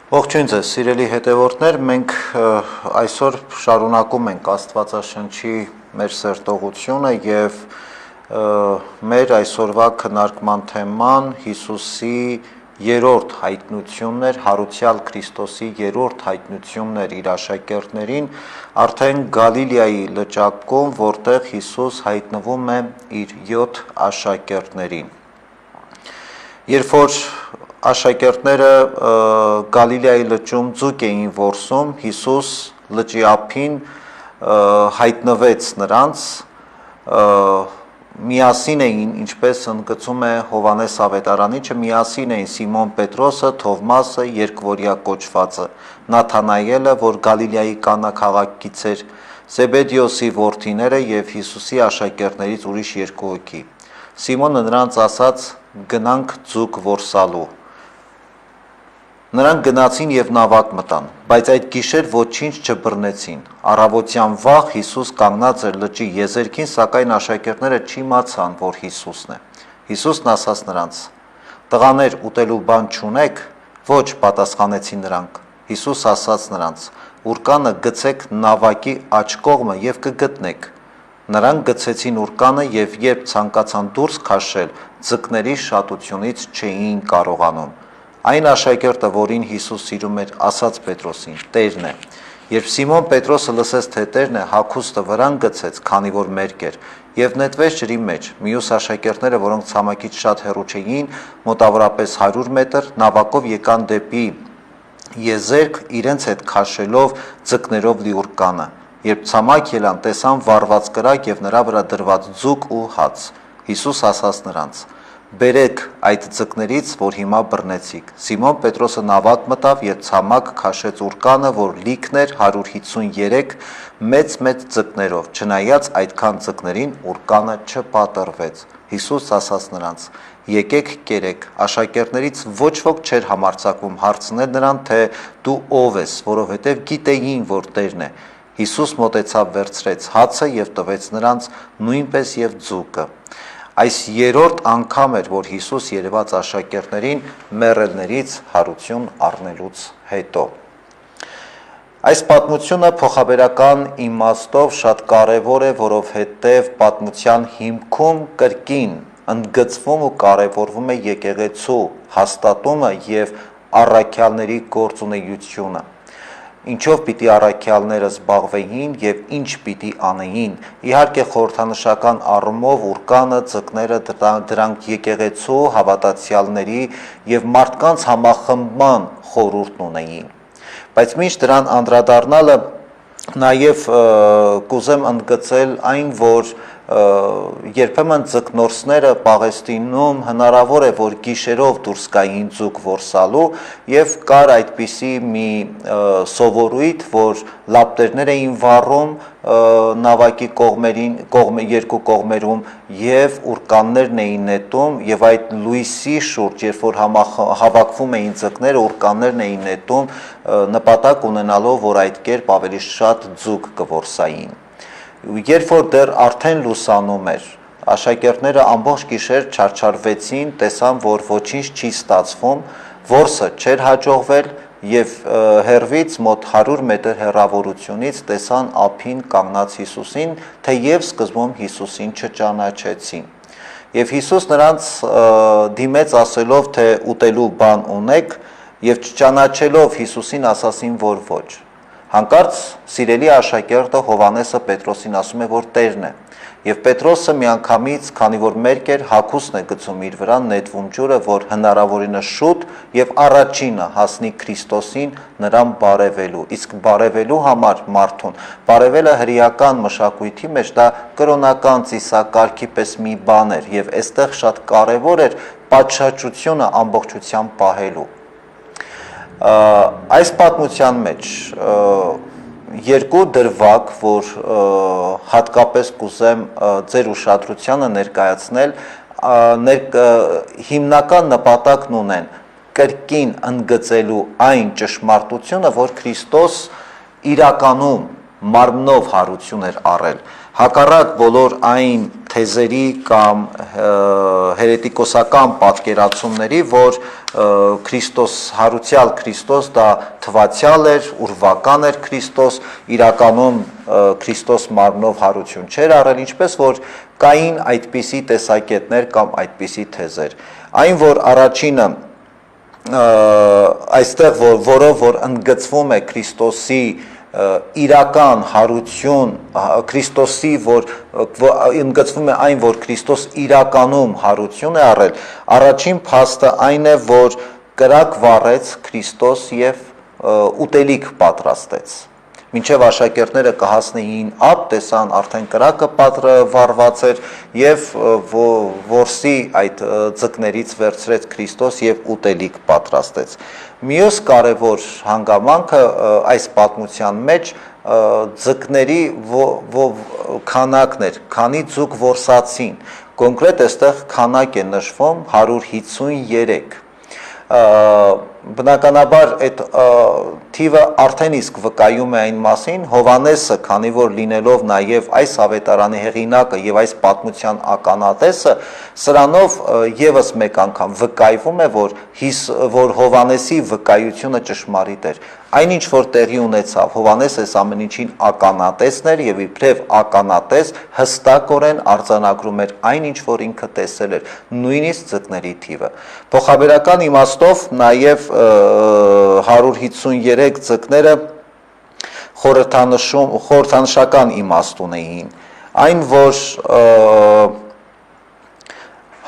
Ողջույն ձեզ, սիրելի հետևորդներ, մենք այսօր շարունակում ենք Աստվածաշնչի մեր սերտողությունը եւ մեր այսօրվա քննարկման թեման Հիսուսի երրորդ հայտնությունն էր, Հարուցյալ Քրիստոսի երրորդ հայտնությունն էր իր աշակերտներին, արդեն Գալիլեայի լճակում, որտեղ Հիսուս հայտնվում է իր 7 աշակերտներին։ Երբ որ աշակերտները Գալիլեայի լճում ձուկ էին որսում, Հիսուս լճի ափին հայտնվեց նրանց, միասին էին, ինչպես ընդգծում է Հովհաննես Ավետարանիչը, միասին էին Սիմոն Պետրոսը, Թովմասը, Երկվորյա կոչվածը, Նաթանայելը, որ Գալիլեայի Կանա քաղաքից էր, Զեբեդեոսի որդիները եւ Հիսուսի աշակերտներից ուրիշ 2 հոգի։ Սիմոնը նրանց ասաց. «Գնանք ձուկ որսալու»։ Նրանք գնացին եւ նավակ մտան, բայց այդ գիշեր ոչինչ չբռնեցին։ Առավոտյան վաղ Հիսուս կանգնած էր լճի եզերքին, սակայն աշակերտները չիմացան, որ Հիսուսն է։ Հիսուսն ասաց նրանց. «Տղաներ, ուտելու բան չունեք»։ «Ոչ», պատասխանեցին նրանք։ Հիսուս ասաց նրանց. «Ուրկանը գցեք նավակի աջ կողմը եւ կգտնեք»։ Նրանք գցեցին ուրկանը եւ երբ ցանկացան դուրս քաշել, ձկների շատությունից չէին կարողանում։ Այն աշակերտը, որին Հիսուս սիրում էր, ասաց Պետրոսին. «Տերն է»։ Երբ Սիմոն Պետրոսը լսեց, թե Տերն է, հագուստը վրան գցեց, քանի որ մերկ էր, եւ նետվեց ջրի մեջ։ Մյուս աշակերտները, որոնք ցամաքից շատ հեռու չէին, մոտավորապես 100 մետր, նավակով եկան դեպի եզերք, իրենց հետ քաշելով ձկներով լի ուրկանը։ Երբ ցամաք ելան, տեսան վառված կրակ եւ նրա վրա դրված ձուկ ու հաց։ Հիսուս ասաց նրանց. «Բերեք այդ ձկներից, որ հիմա բռնեցիք»։ Սիմոն Պետրոսը նավակ մտավ եւ ցամաք քաշեց ուրկանը, որ լիքն էր 153 մեծ ձկներով, չնայած այդքան ձկներին ուրկանը չպատռվեց։ Հիսուս ասաց նրանց. «Եկեք կերեք»։ Աշակերտներից ոչ ոք չէր համարձակվում հարցնել նրան, թե դու ով ես, որովհետեւ գիտեին, որ Տերն է։ Հիսուս մոտեցավ, վերցրեց հացը եւ տվեց նրանց, նույնպես եւ ձուկը։ Այս երրորդ անգամ էր, որ Հիսուս երևաց աշակերտներին մեռելներից հարություն առնելուց հետո։ Այս պատմությունը փոխաբերական իմաստով շատ կարևոր է, որովհետև պատմության հիմքում կրկին ընդգծվում ու կարևորվում է եկեղեցու հաստատումը եւ առաքյալների գործունեությունը։ Ինչով պիտի առաքյալները զբաղվեին եւ ինչ պիտի անեին։ Իհարկե խորհրդանշական առումով ուրկանը, ձկները դրանք եկեղեցու հավատացյալների եւ մարդկանց համախմբման խորհուրդն ունեին։ Բայց մինչ դրան անդրադառնալը նաեւ կուզեմ ընդգծել այն, որ երբեմն ձկնորսները Պաղեստինում հնարավոր է, որ գիշերով դուրս գային ձուկ որսալու եւ կար այդպիսի մի սովորույթ, որ լապտերներ էին վառում նավակի երկու կողմերում եւ ուրկաններն էին նետում եւ այդ լույսի շուրջ, երբ որ հավաքվում էին ձկները, ուրկաններն էին նետում, նպատակ ունենալով, որ այդ կերպ ավելի շատ ձուկ կորսային։ Երբ որ դեռ արդեն լուսանում էր, աշակերտները ամբողջ գիշեր չարչարվեցին, տեսան, որ ոչինչ չի ստացվում, որսը չէր հաջողվել եւ հեռվից մոտ 100 մետր հեռավորությունից տեսան ափին կանգնած Հիսուսին, թեև սկզբում Հիսուսին չճանաչեցին։ Եվ Հիսուս նրանց դիմեց ասելով, թե ուտելու բան ունեք, եւ չճանաչելով Հիսուսին ասացին, որ ոչ։ Հանկարծ սիրելի աշակերտը Հովհաննեսը Պետրոսին ասում է, որ Տերն է։ Եվ Պետրոսը միանգամից, քանի որ մերկ էր, հագուստն է գցում իր վրա, նետվում ջուրը, որ հնարավորինս շուտ եւ առաջինը հասնի Քրիստոսին նրան բարևելու։ Իսկ բարևելու համար մարդուն, բարևելը հրեական մշակույթի մեջ դա կրոնական ծիսակարգի պես մի բան էր եւ այստեղ շատ կարեւոր էր պատշաճությունը ամբողջությամբ պահելու։ Այս պատմության մեջ երկու դրվագ, որ հատկապես կուզեմ ձեր ուշադրությանը ներկայացնել, հիմնական նպատակն ունեն կրկին ընդգծելու այն ճշմարտությունը, որ Քրիստոս իրականում մարմնով հարություն էր առել։ Հակառակ բոլոր այն թեզերի կամ հերետիկոսական պատկերացումների, որ Քրիստոս, հարուցյալ Քրիստոս դա թվացյալ էր, ուրվական էր Քրիստոս, իրականում Քրիստոս մարմնով հարություն չէր առել, ինչպես որ կային այդպիսի տեսակետներ կամ այդպիսի թեզեր։ Այն, որ առաջինը այստեղ որով որ ընդգծվում է Քրիստոսի իրական հարություն, Քրիստոսի, որ ընդգծվում է այն, որ Քրիստոս իրականում հարություն է առել, առաջին փաստը այն է, որ կրակ վառեց Քրիստոս եւ ուտելիք պատրաստեց։ Մինչև աշակերտները կհասնեին ափ, տեսան արդեն կրակը վառված էր եւ որսի այդ ձկներից վերցրեց Քրիստոս եւ ուտելիք պատրաստեց։ Մյուս կարևոր հանգամանքը այս պատմության մեջ ձկների քանակն էր, քանի ձուկ որսացին։ Կոնկրետ այստեղ քանակ է նշվում 153։ Բնականաբար այդ թիվը արդեն իսկ վկայում է այն մասին, Հովհաննեսը, քանի որ լինելով նաև այս ավետարանի հեղինակը եւ այս պատմության ականատեսը, սրանով եւս մեկ անգամ վկայվում է, որ Հովհաննեսի վկայությունը ճշմարիտ էր։ Այնինչ որ տեղի ունեցավ, Հովհաննես այս ամեն ինչին ականատեսն էր եւ իբրև ականատես հստակորեն արձանագրում էր այնինչ որ ինքը տեսել էր, նույնիսկ ձկների թիվը։ Փոխաբերական իմաստով նաև 153 ձկները խորհրդանշական իմաստ ունեին, այն որ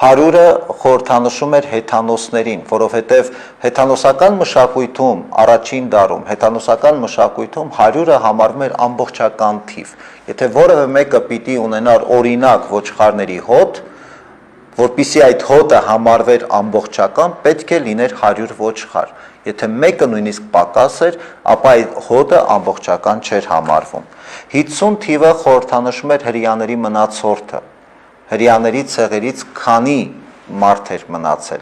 100-ը խորհրդանշում էր հեթանոսներին, որովհետև հեթանոսական մշակույթում, առաջին դարում, հեթանոսական մշակույթում 100-ը համարվում էր ամբողջական թիվ։ Եթե որևէ մեկը պիտի ունենար օրինակ ոչխարների հոտ, որպեսզի այդ հոտը համարվեր ամբողջական, պետք է լիներ 100 ոչխար։ Եթե մեկը նույնիսկ պակաս էր, ապա այդ հոտը ամբողջական չէր համարվում։ 50 թիվը խորհրդանշում էր հրեաների մնացորդը, հրեաների ցեղերից քանի մարդ էր մնացել։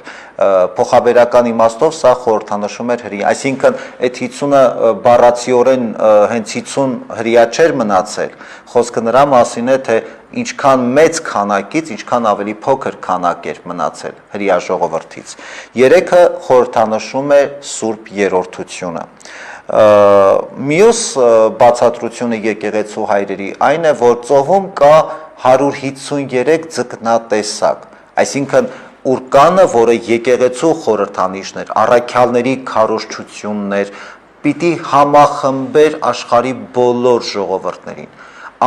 Փոխաբերական իմաստով սա խորհրդանշում էր հրեա, այսինքն այդ 50-ը բառացիորեն հենց 50 հրեա չէր մնացել, խոսքը նրա մասին է, թե ինչքան մեծ քանակից, ինչքան ավելի փոքր քանակ էր մնացել հրեա ժողովրդից։ 3-ը խորհրդանշում է Սուրբ Երրորդությունը։ Մյուս բացատրությունը եկեղեցու հայրերի այն է, որ ծովում կա 153 ձկնատեսակ, այսինքն ուրկանը, որը եկեղեցու խորհրդանիշն էր, առաքյալների քարոզչությունն էր, պիտի համախմբեր աշխարհի բոլոր ժողովուրդներին,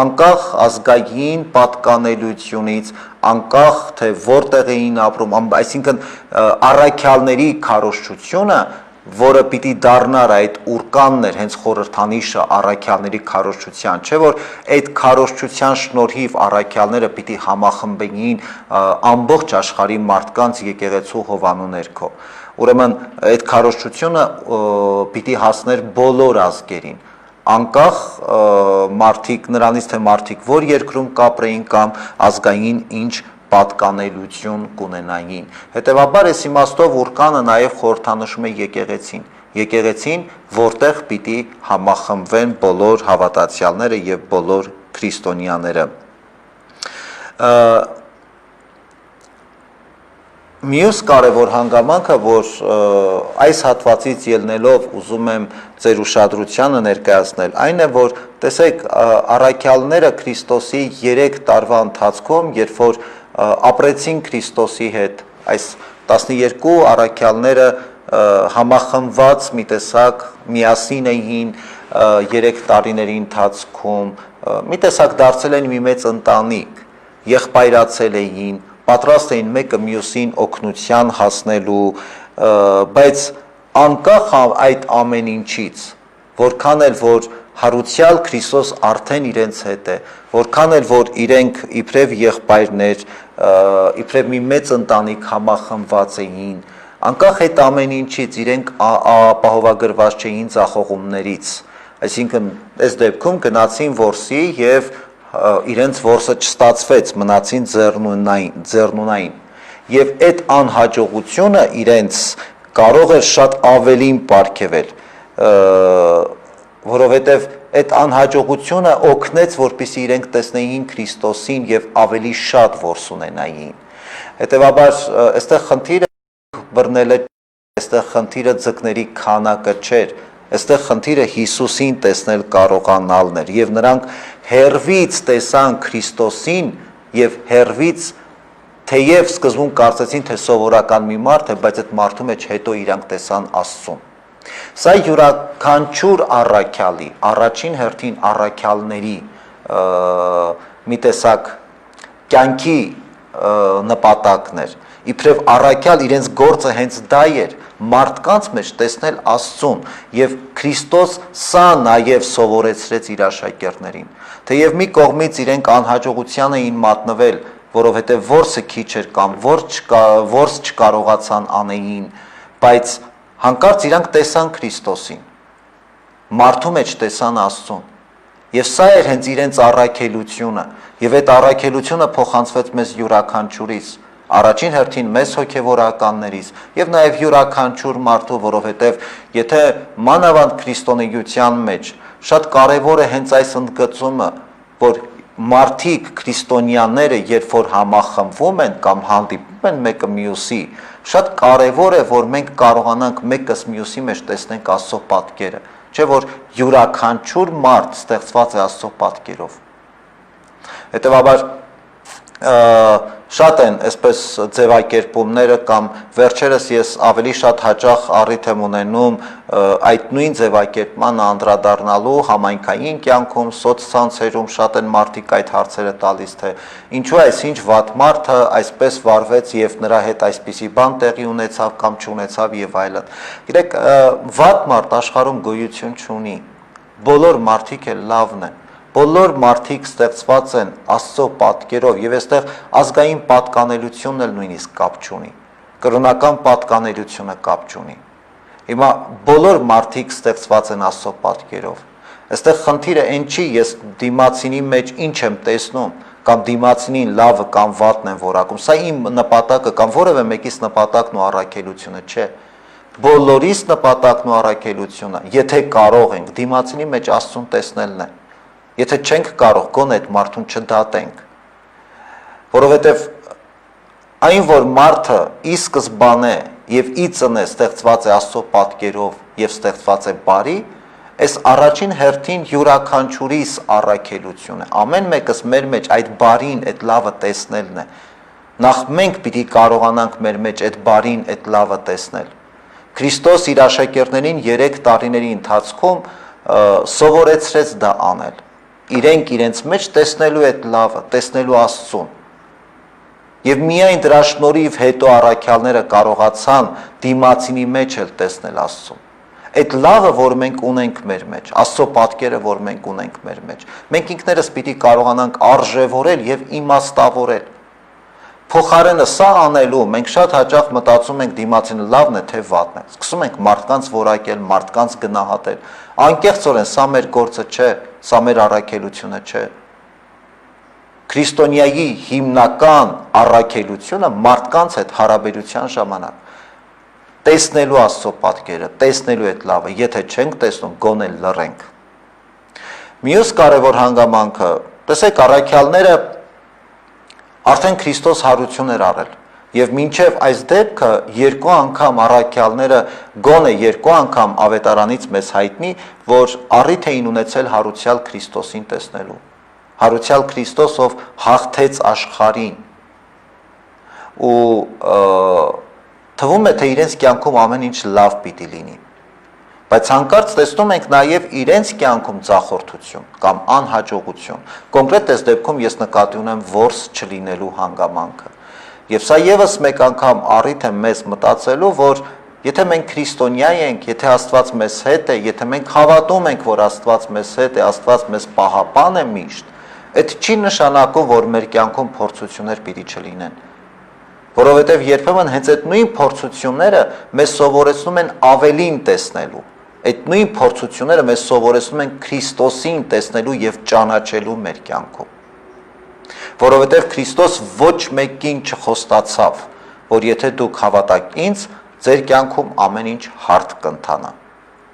անկախ ազգային պատկանելությունից, անկախ թե որտեղ էին ապրում, այսինքն առաքյալների քարոզչությունը, որը պիտի դառնար այդ ուրկանն էր, հենց խորհրդանիշը առաքյալների քարոզչության, չէ՞ որ այդ քարոզչության շնորհիվ առաքյալները պիտի համախմբեին ամբողջ աշխարհի մարդկանց եկեղեցու հովանու ներքո։ Ուրեմն այդ քարոզչությունը պիտի հասներ բոլոր ազգերին, անկախ մարդիկ նրանից, թե մարդիկ որ երկրում կապրեին կամ ազգային ինչ պատկանելություն կունենային։ Հետևաբար այս իմաստով ուրկանը նաև խորհրդանշում է եկեղեցին, որտեղ պիտի համախմբվեն բոլոր հավատացյալները եւ բոլոր քրիստոնյաները։ Մյուս կարևոր հանգամանքը, որ այս հատվածից ելնելով ուզում եմ ձեր ուշադրությանը ներկայացնել, այն է, որ տեսեք, առաքյալները Քրիստոսի 3 տարվա ընթացքում, երբ որ ապրեցին Քրիստոսի հետ, այս 12 առաքյալները համախմբված մի տեսակ միասին էին 3 տարիների ընթացքում, մի տեսակ դարձել են մի մեծ ընտանիք, եղբայրացել էին, պատրաստ էին մեկը մյուսին օգնության հասնելու, բայց անկախ այդ ամեն ինչից, որքան էլ որ հարուցյալ Քրիստոս արդեն իրենց հետ է, որքան էլ որ իրենք իբրև եղբայրներ, իբրև մի մեծ ընտանիք համախմբված էին, անկախ այդ ամեն ինչից իրենք ապահովագրված չէին ձախողումներից, այսինքն այս դեպքում գնացին որսի եւ իրենց որսը չստացվեց, մնացին ձեռնունային եւ այդ անհաջողությունը իրենց կարող էր շատ ավելին պարգեւել, որովհետեւ այդ անհաջողությունը օգնեց, որպեսզի իրենք տեսնեին Քրիստոսին եւ ավելի շատ ворս ունենային։ Հետևաբար, այստեղ խնդիրը բռնելը, այստեղ խնդիրը ձկների քանակը չէր, այստեղ խնդիրը Հիսուսին տեսնել կարողանալն էր եւ նրանք հերվից տեսան Քրիստոսին եւ հերվից թեև սկզբում կարծեցին, թե սովորական մի մարդ է, բայց այդ մարդու մեջ հետո իրանք տեսան Աստծուն։ Սա յուրաքանչյուր առաքյալի, առաջին հերթին առաքյալների մի տեսակ կյանքի նպատակներ, իբրև առաքյալ իրենց գործը հենց դա էր, մարդկանց մեջ տեսնել Աստծուն եւ Քրիստոս սա նաեւ սովորեցրեց իր աշակերտներին, թեև մի կողմից իրենք անհաջողության էին մատնվել, որովհետեւ ворսը քիչ էր կամ ворս չկարողացան անեին, բայց հանկարծ իրանք տեսան Քրիստոսին, մարդու մեջ տեսան Աստծուն, եւ սա էր հենց իրենց առաքելությունը, եւ այդ առաքելությունը փոխանցվեց մեզ յուրաքանչյուրից, առաջին հերթին մեզ հոգեվորականներից եւ նաեւ յուրաքանչյուր մարդու, որովհետեւ եթե մանավանդ քրիստոնեության մեջ շատ կարեւոր է հենց այս ընդգծումը, որ մարդիկ քրիստոնյաները երբ որ համախմբվում են կամ հանդիպում են մեկը մյուսի, շատ կարևոր է, որ մենք կարողանանք մեկս մյուսի մեջ տեսնենք Աստծո պատկերը, չէ՞ որ յուրաքանչյուր մարդ ստեղծված է Աստծո պատկերով։ Հետևաբար շատ են այսպես ձևակերպումները կամ վերջերս ես ավելի շատ հաճախ առիթ եմ ունենում այդ նույն ձևակերպմանը անդրադառնալու համայնքային կյանքում, սոցցանցերում շատ են մարդիկ այդ հարցերը տալիս, թե ինչու այսինչ վատ մարդը այսպես վարվեց եւ նրա հետ այսպիսի բան տեղի ունեցավ կամ չունեցավ եւ այլն։ Գիտեք, վատ մարդ աշխարհում գոյություն չունի, բոլոր մարդիկ էլ լավն են։ Բոլոր մարդիկ ստեղծված են Աստծո պատկերով եւ այստեղ ազգային պատկանելությունն էլ նույնիսկ կապ չունի, կրոնական պատկանելությունը կապ չունի։ Հիմա բոլոր մարդիկ ստեղծված են Աստծո պատկերով։ Այստեղ խնդիրը այն չի, ես դիմացինի մեջ ինչ եմ տեսնում, կամ դիմացինին լավը կամ վատն եմ որակում։ Սա իմ նպատակը կամ որևէ մեկիս նպատակն ու առաքելությունը չէ։ Բոլորիս նպատակն ու առաքելությունը, եթե կարող ենք, դիմացինի մեջ Աստծուն տեսնելն է։ Եթե չենք կարող, գոնե այդ մարդուն չդատենք, որովհետև այն, որ մարդը ի սկզբանե եւ ի ծնե ստեղծված է Աստծո պատկերով եւ ստեղծված է բարի, այս առաջին հերթին յուրաքանչյուրիս առաքելություն է։ Ամեն մեկս մեր մեջ այդ բարին, այդ լավը տեսնելն է։ Նախ մենք պիտի կարողանանք մեր մեջ այդ բարին, այդ լավը տեսնել։ Քրիստոս իր աշակերտներին 3 տարիների ընթացքում սովորեցրեց դա անել։ Իրենք իրենց մեջ տեսնելու այդ լավը, տեսնելու Աստծուն։ Եվ միայն դրա շնորհիվ հետո առաքյալները կարողացան դիմացինի մեջ էլ տեսնել Աստծուն։ Այդ լավը, որ մենք ունենք մեր մեջ, Աստծո պատկերը, որ մենք ունենք մեր մեջ, մենք ինքներս պիտի կարողանանք արժևորել եւ իմաստավորել։ Փոխարենը սա անելու մենք շատ հաճախ մտածում ենք դիմացինը լավն է թե վատն է։ Սկսում ենք մարդկանց որակել, մարդկանց գնահատել։ Անկեղծորեն սա մեր գործը չէ, սա մեր առաքելությունը չէ։ Քրիստոնյայի հիմնական առաքելությունը մարդկանց հետ հարաբերության ժամանակ տեսնելու Աստծո պատկերը, տեսնելու այդ լավը, եթե չենք տեսնում, գոնե լռենք։ Մյուս կարևոր հանգամանքը, տեսեք, առաքյալները արդեն Քրիստոս հարություն էր արել եւ մինչեւ այս դեպքը 2 անգամ առաքյալները գոնե 2 անգամ ավետարանից մեզ հայտնի, որ առիթ էին ունեցել հարուցյալ Քրիստոսին տեսնելու։ Հարուցյալ Քրիստոս, ով հաղթեց աշխարհին ու թվում է, թե իրենց կյանքում ամեն ինչ լավ պիտի լինի, բայց հանկարծ տեսնում ենք նաև իրենց կյանքում ձախորդություն կամ անհաջողություն։ Կոնկրետ այս դեպքում ես նկատի ունեմ ворս չլինելու հանգամանքը։ Եվ սա եւս մեկ անգամ առիթ է մեզ մտածելու, որ եթե մենք քրիստոնյա ենք, եթե Աստված մեզ հետ է, եթե մենք հավատում ենք, որ Աստված մեզ հետ է, Աստված մեզ պահապան է միշտ, այդ չի նշանակում, որ մեր կյանքում փորձություններ պիտի չլինեն։ Որովհետև երբեմն հենց այդ նույն փորձությունները մեզ սովորեցնում են ավելին տեսնելու։ Այդ նույն փորձությունները մեզ սովորեցնում են Քրիստոսին տեսնելու եւ ճանաչելու մեր կյանքում։ Որովհետև Քրիստոս ոչ մեկին չխոստացավ, որ եթե դուք հավատաք ինձ, ձեր կյանքում ամեն ինչ հարթ կընթանա։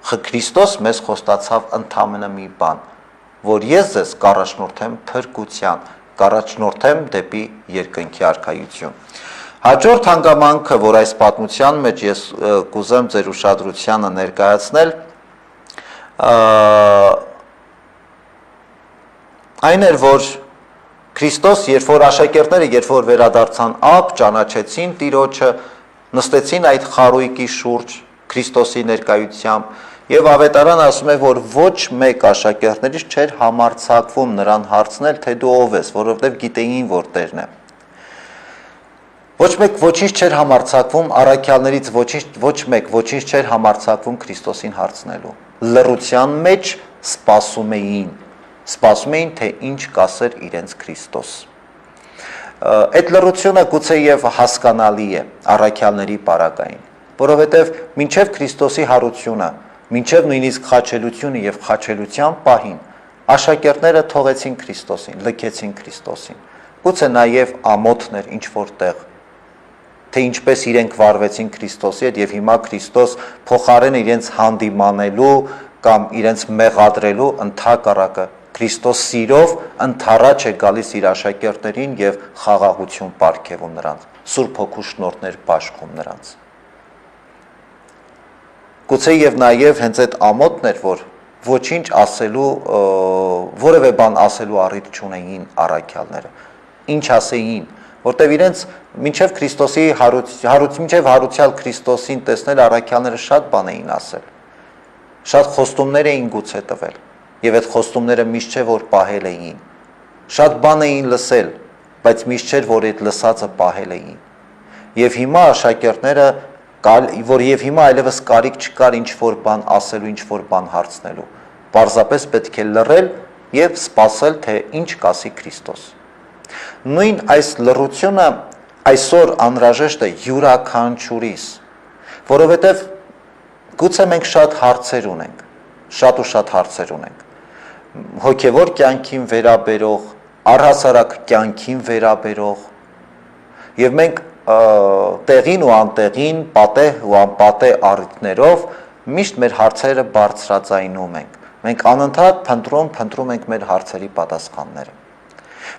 Քրիստոս մեզ խոստացավ ընդամենը մի բան, որ ես ձեզ կառաջնորդեմ փրկության, կառաջնորդեմ դեպի երկնքի արքայություն։ Հաջորդ հանգամանքը, որ այս պատմության մեջ ես կուզեմ ձեր ուշադրությանը ներկայացնել, այն էր, որ Քրիստոս, երբ որ աշակերտները, երբ որ վերադարձան ափ, ճանաչեցին Տիրոջը, նստեցին այդ խարույկի շուրջ Քրիստոսի ներկայությամբ, եւ ավետարանը ասում է, որ ոչ մեկ աշակերտներից չէր համարձակվում նրան հարցնել, թե դու ով ես, որովհետեւ գիտեին, որ Տերն է։ Ոչ մեկ ոչինչ չէր համարձակվում առաքյալներից, ոչ մեկ ոչինչ չէր համարձակվում Քրիստոսին հարցնելու։ Լռության մեջ սպասում էին, թե ինչ կասեր իրենց Քրիստոս։ Այդ լռությունը գուցե եւ հասկանալի է առաքյալների պարագային, որովհետեւ մինչեւ Քրիստոսի հարությունը, մինչեւ նույնիսկ խաչելությունը եւ խաչելության պահին աշակերտները թողեցին Քրիստոսին, լքեցին Քրիստոսին։ Գուցե նաեւ ամոթներ ինչ որտեղ, թե ինչպես իրենք վարվեցին Քրիստոսի հետ եւ հիմա Քրիստոս փոխարեն իրենց հանդիմանելու կամ իրենց մեղադրելու ընդհակառակը Քրիստոս սիրով ընդառաջ է գալիս իր աշակերտներին եւ խաղաղություն պարգևում նրանց, Սուրբ Հոգու շնորհներ բաշխում նրանց։ Գուցե եւ նաեւ հենց այդ ամոթն էր, որ ոչինչ ասելու, որևէ բան ասելու առիթ չունեին առաքյալները։ Ինչ ասեին, որտեւ իրենց մինչեւ Քրիստոսի մինչեւ հարուցյալ Քրիստոսին տեսնել առաքյալները շատ բան էին ասել, շատ խոստումներ էին գուցե տվել, եւ այդ խոստումները միշտ չէ որ պահել էին, շատ բան էին լսել, բայց միշտ չէր որ այդ լսածը պահել էին, եւ հիմա աշակերտները որ եւ հիմա այլևս կարիք չկար ինչ որ բան ասելու, ինչ որ բան հարցնելու, պարզապես պետք է լռել եւ սպասել, թե ինչ կասի Քրիստոս։ Նույն այս լռությունը այսօր անհրաժեշտ է յուրաքանչյուրիս, որովհետև գուցե մենք շատ հարցեր ունենք, շատ հարցեր ունենք, հոգևոր կյանքին վերաբերող, առհասարակ կյանքին վերաբերող, եւ մենք տեղին ու անտեղին, պատեհ ու անպատեհ առիթներով միշտ մեր հարցերը բարձրաձայնում ենք, մենք անընդհատ փնտրում ենք մեր հարցերի պատասխանները։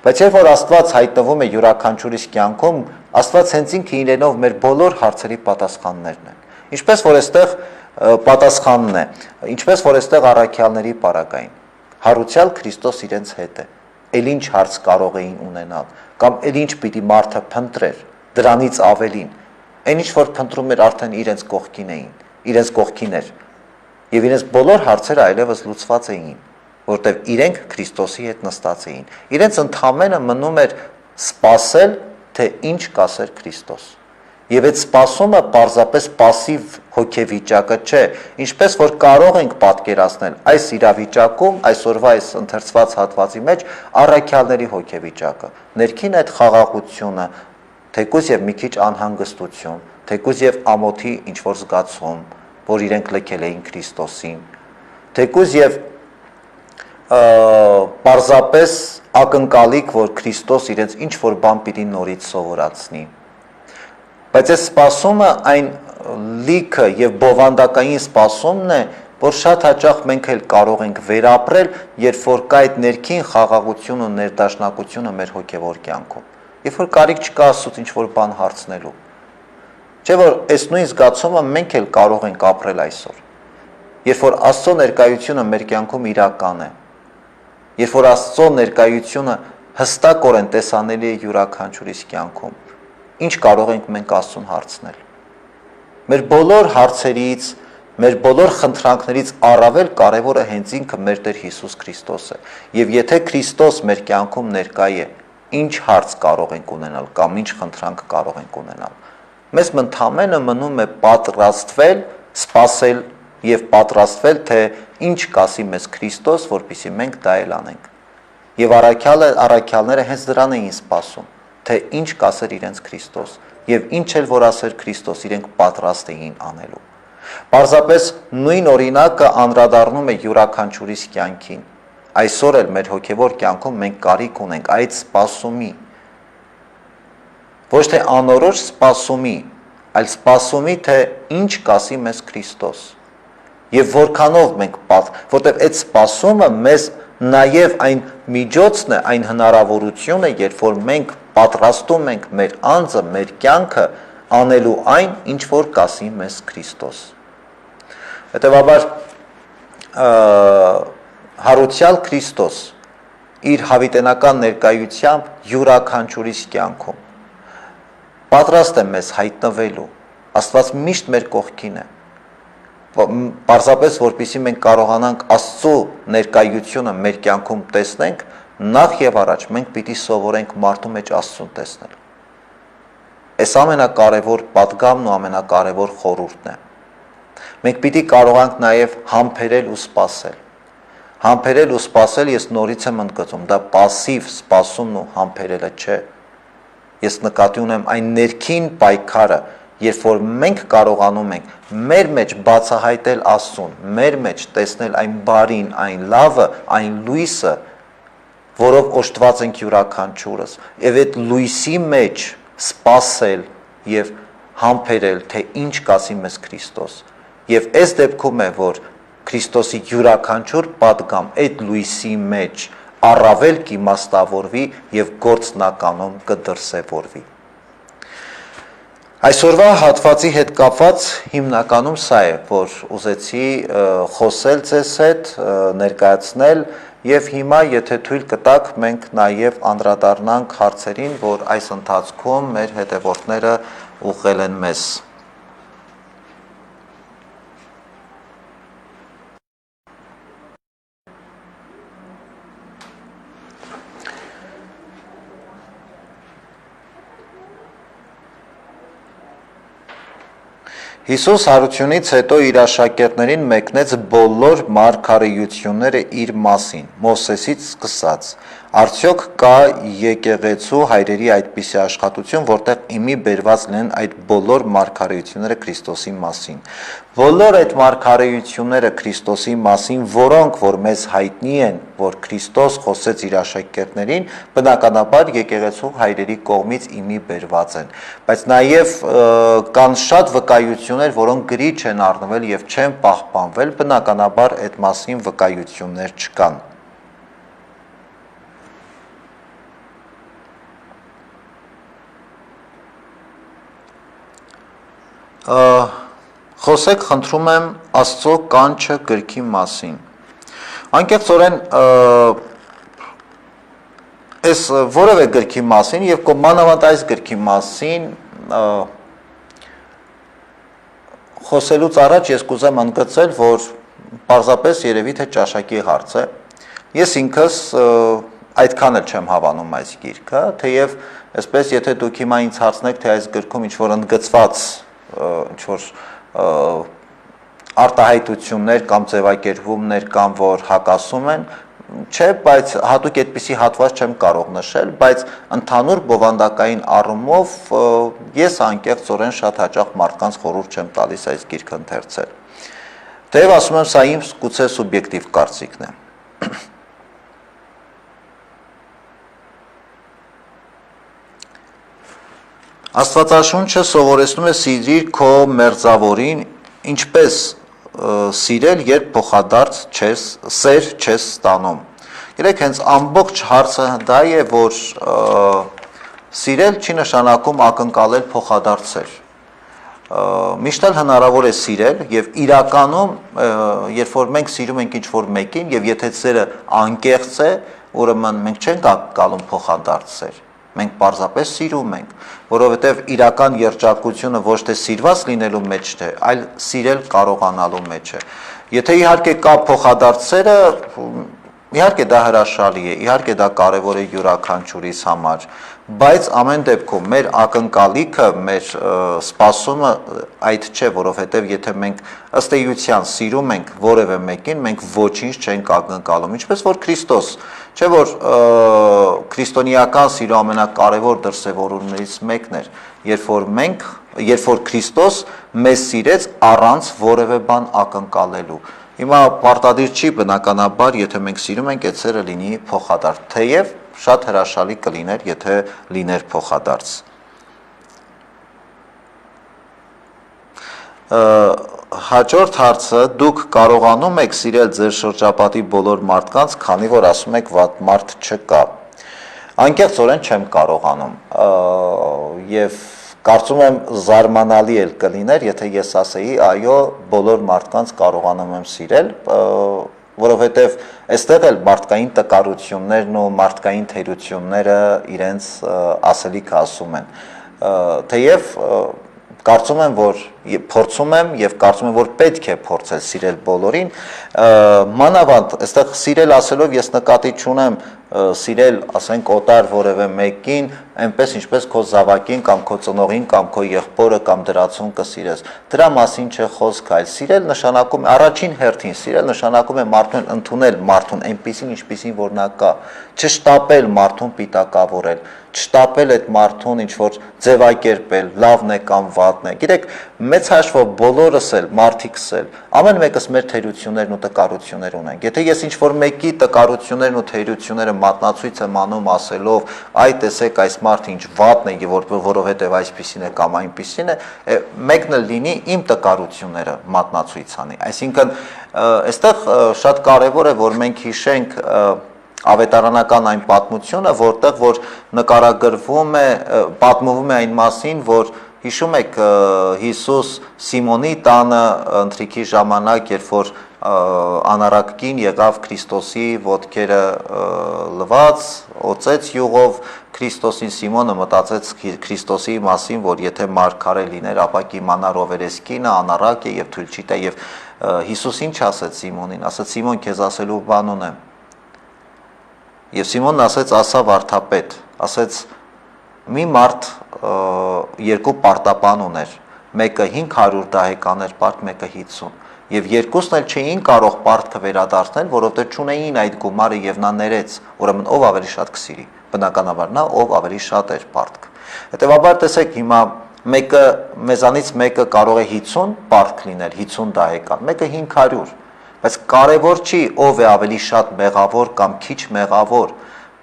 Բայց երբ որ Աստված հայտնվում է յուրաքանչյուրիս կյանքում, Աստված հենց ինքը իրենով մեր բոլոր հարցերի պատասխաններն են։ Ինչպես որ այստեղ պատասխանն է, ինչպես որ այստեղ առաքյալների պարագային, հարուցյալ Քրիստոս իրենց հետ է։ Էլ ինչ հարց կարող էին ունենալ, կամ էլ ինչ պիտի մարդը փնտրեր, դրանից ավելին։ Այն ինչ որ փնտրում էր արդեն իրենց կողքին էր, եւ իրենց բոլոր հարցերը այլևս լուծված էին, որտեղ իրենք Քրիստոսի հետ նստած էին։ Իրենց ընդամենը մնում էր սպասել, թե ինչ կասեր Քրիստոս։ Եվ այդ սպասումը պարզապես пассив հոգեվիճակը չէ, ինչպես որ կարող ենք պատկերացնել այս իրավիճակում, այսօրվա այս ընթերցված հատվածի մեջ առաքյալների հոգեվիճակը, ներքին այդ խաղաղությունը, թեկուզ եւ մի քիչ անհանգստություն, թեկուզ եւ ամոթի ինչ որ զգացում, որ իրենք լքել էին Քրիստոսին, թեկուզ եւ պարզապես ակնկալիք, որ Քրիստոս իրենց ինչ որ բան պիտի նորից սովորացնի։ Բայց այս սպասումը այն լիքը եւ բովանդակային սպասումն է, որ շատ հաճախ մենք էլ կարող ենք վերապրել, երբ որ կա այդ ներքին խաղաղություն ու ներդաշնակությունը մեր հոգեվոր կյանքում։ Երբ որ կարիք չկա Աստծուց ինչ որ բան հարցնելու։ Չէ՞ որ այս նույն զգացումը մենք էլ կարող ենք ապրել այսօր։ Երբ որ Աստծո ներկայությունը մեր կյանքում իրական է, երբ որ Աստծո ներկայությունը հստակորեն տեսանելի է յուրաքանչյուրիս կյանքում, ինչ կարող ենք մենք Աստծուն հարցնել։ Մեր բոլոր հարցերից, մեր բոլոր խնդրանքներից առավել կարևորը հենց ինքը մեր Տեր Հիսուս Քրիստոս է։ Եվ եթե Քրիստոս մեր կյանքում ներկա է, ինչ հարց կարող ենք ունենալ կամ ինչ խնդրանք կարող ենք ունենալ։ Մեզ ընդամենը մնում է պատրաստվել, սպասել եւ պատրաստվել, թե ինչ կասի մեզ Քրիստոս, որպեսզի մենք դա էլ անենք։ Եվ առաքյալները հենց դրան էին սպասում, թե ինչ կասեր իրենց Քրիստոս, եւ ինչ էլ որ ասեր Քրիստոս, իրենք պատրաստ էին անելու։ Պարզապես նույն օրինակը անդրադառնում է յուրաքանչյուրիս կյանքին։ Այսօր էլ մեր հոգևոր կյանքում մենք կարիք ունենք այդ սպասումի, ոչ թե անորոշ սպասումի, այլ սպասումի, թե ինչ կասի մեզ Քրիստոս։ Եվ որքանով մենք որտեղ այդ սպասումը մեզ նաև այն միջոցն է, այն հնարավորությունը, երբ որ մենք պատրաստում ենք մեր անձը, մեր կյանքը անելու այն, ինչ որ կասի մեզ Քրիստոս։ Հետևաբար հարուցյալ Քրիստոս իր հավիտենական ներկայությամբ յուրաքանչյուրիս կյանքում պատրաստ է մեզ հայտնվելու, Աստված միշտ մեր կողքին է, պարզապես որպեսզի մենք կարողանանք Աստծո ներկայությունը մեր կյանքում տեսնենք, նախ եւ առաջ մենք պիտի սովորենք մարդու մեջ Աստծուն տեսնել։ Այս ամենակարևոր պատգամն ու ամենակարևոր խորհուրդն է։ Մենք պիտի կարողանանք նաեւ համբերել ու սпасել։ Համբերել ու սпасել ես նորից եմ ընդգծում, դա пассив սпасումն ու համբերելը չէ։ Ես նկատի ունեմ այն ներքին պայքարը, երբ որ մենք կարողանում ենք մեր մեջ բացահայտել Աստծուն, մեր մեջ տեսնել այն բարին, այն լավը, այն լույսը, որով օժտված ենք յուրաքանչյուրս, եւ այդ լույսի մեջ սпасել եւ համբերել, թե ինչ կասի մեզ Քրիստոս։ Եվ այս դեպքում է, որ Քրիստոսի յուրաքանչյուր պատգամ այդ լույսի մեջ առավել կիմաստավորվի եւ գործնականում կդրսևորվի։ Այսօրվա հատվածի հետ կապված հիմնականում սա է, որ ուզեցի խոսել ձեզ հետ, ներկայացնել եւ հիմա եթե թույլ կտաք մենք նաեւ անդրադառնանք հարցերին, որ այս ընթացքում մեր հետևորդները ուղղել են մեզ։ Հիսուս հարությունից հետո իր աշակերտներին մեկնեց բոլոր մարգարեությունները իր մասին, Մովսեսից սկսած։ Արդյոք կա եկեղեցու հայրերի այդպիսի աշխատություն, որտեղ իմի բերված լինեն այդ բոլոր մարգարեությունները Քրիստոսի մասին։ Բոլոր այդ մարգարեությունները Քրիստոսի մասին, որոնք որ մեզ հայտնի են, որ Քրիստոս խոսեց իր աշակերտներին, բնականաբար եկեղեցու հայրերի կողմից իմի բերված են, բայց նաև կան շատ վկայություններ, որոնք գրի չեն առնվել եւ չեն պահպանվել, բնականաբար այդ մասին վկայություններ չկան։ Խոսեք, խնդրում եմ, Աստծո կանչը գրքի մասին։ Անկեղծորեն այս որևէ գրքի մասին եւ մանավանդ այս գրքի մասին խոսելուց առաջ ես կուզեմ ընդգծել, որ պարզապես երևի թե ճաշակի հարց է։ Ես ինքս այդքան էլ չեմ հավանում այս գիրքը, թեև այսպես եթե դուք հիմա ինձ հարցնեք, թե այս գրքում ինչ որ ընդգծված ինչ որ արտահայտություններ կամ ձևակերպումներ կան, որ հակասում են, չէ, բայց հատուկ այդպիսի հատված չեմ կարող նշել, բայց ընդհանուր բովանդակային առումով ես անկեղծորեն շատ հաճախ մարդկանց խորհուրդ չեմ տալիս այս գիրքը ընթերցել։ Թեև ասում եմ, սա իմ գուցե սուբյեկտիվ կարծիքն է։ Աստվածաշունչը սովորեցնում է սիրիր քո մերձավորին, ինչպես սիրել, երբ փոխադարձ սեր չես ստանում։ Գիտեք, հենց ամբողջ հարցը դա է, որ սիրել չի նշանակում ակնկալել փոխադարձ սեր։ Միշտ էլ հնարավոր է սիրել եւ իրականում, երբ որ մենք սիրում ենք ինչ-որ մեկին եւ եթե սերը անկեղծ է, ուրեմն մենք չենք ակնկալում փոխադարձ սեր։ Մենք պարզապես սիրում ենք, որովհետև իրական երջանկությունը ոչ թե սիրված լինելու մեջ է, այլ սիրել կարողանալու մեջ է։ Եթե իհարկե կա փոխադարձ սերը, իհարկե դա հրաշալի է, իհարկե դա կարևոր է յուրաքանչյուրիս համար, բայց ամեն դեպքում մեր ակնկալիքը, մեր սպասումը այդ չէ, որովհետև եթե մենք ըստ էության սիրում ենք որևէ մեկին, մենք ոչինչ չենք ակնկալում, ինչպես որ Քրիստոս, չէ՞ որ քրիստոնեական սիրո ամենակարևոր դրսևորումներից մեկն էր, երբ որ Քրիստոս մեզ սիրեց առանց որևէ բան ակնկալելու։ Հիմա պարտադիր չի բնականաբար, եթե մենք սիրում ենք, այդ սերը լինի փոխադարձ, թեև շատ հրաշալի կլիներ, եթե լիներ փոխադարձ։ Հաջորդ հարցը դուք կարողանում եք սիրել ձեր շրջապատի բոլոր մարդկանց, քանի որ ասում եք վատ մարդ չկա։ Անկեղծորեն չեմ կարողանում եւ կարծում եմ զարմանալի էլ կլիներ, եթե ես ասեի, այո, բոլոր մարդկանց կարողանում եմ սիրել, որովհետեւ այստեղ էլ մարդկային տկարություններն ու մարդկային թերությունները իրենց ասելիքը ասում են։ Թեև կարծում եմ, որ փորձում եմ եւ կարծում եմ, որ պետք է փորձել սիրել բոլորին, մանավանդ այստեղ սիրել ասելով ես նկատի չունեմ սիրել, ասենք, օտար որևէ մեկին, այնպես ինչպես քո զավակին կամ քո ծնողին կամ քո եղբորը կամ դրացուն կսիրես։ Դրա մասին չէ խոսքը, այլ սիրել նշանակում է առաջին հերթին սիրել նշանակում է մարդուն ընդունել մարդուն այնպիսին, ինչպիսին որ նա կա, չշտապել մարդուն պիտակավորել, չշտապել այդ մարդուն ինչ որ ձևակերպել, լավն է կամ վատն է։ Գիտեք, մեծ հաշվով բոլորս էլ մարդիկս էլ ամեն մեկս մեր թերություններն ու տկարություններ ունենք։ Եթե ես ինչ որ մեկի տկարություններն ու թերությունները մատնացույց եմ անում ասելով, այ տեսեք այս մարդը ինչ վատն է, որովհետև այսպիսին է կամ այնպիսին է, մեկն էլ լինի իմ տկարությունները մատնացույց անի։ Այսինքն, այստեղ շատ կարևոր է, որ մենք հիշենք ավետարանական այն պատմությունը, որտեղ որ նկարագրվում է, պատմվում է այն մասին, որ հիշում եք Հիսուս Սիմոնի տանը ընթրիքի ժամանակ, երբ որ անառակ կին եղավ Քրիստոսի ոտքերը լված, օծեց յուղով Քրիստոսին, Սիմոնը մտածեց Քրիստոսի մասին, որ եթե մարգարե լիներ, ապա կիմանար ով էր այս կինը, անառակ է եւ թույլ չի տա, եւ Հիսուս ինչ ասեց Սիմոնին, ասաց Սիմոն, քեզ ասելու բան ունեմ։ Եվ Սիմոնն ասեց, ասա վարդապետ, ասեց մի մարդ երկու պարտապան ուներ, մեկը 500 դահեկաներ պարտ, մեկը 50, եւ երկուսն էլ չէին կարող պարտքը վերադարձնել, որովհետեւ չունեին այդ գումարը եւ նա ներեց, ուրեմն ով ավելի շատ կսիրի, բնականաբար նա ով ավելի շատ էր պարտք։ Հետեւաբար տեսեք հիմա մեկը մեզանից մեկը կարող է 50 պարտք լինել, 50 դահեկան, մեկը 500, բայց կարևոր չի ով է ավելի շատ մեղավոր կամ քիչ մեղավոր։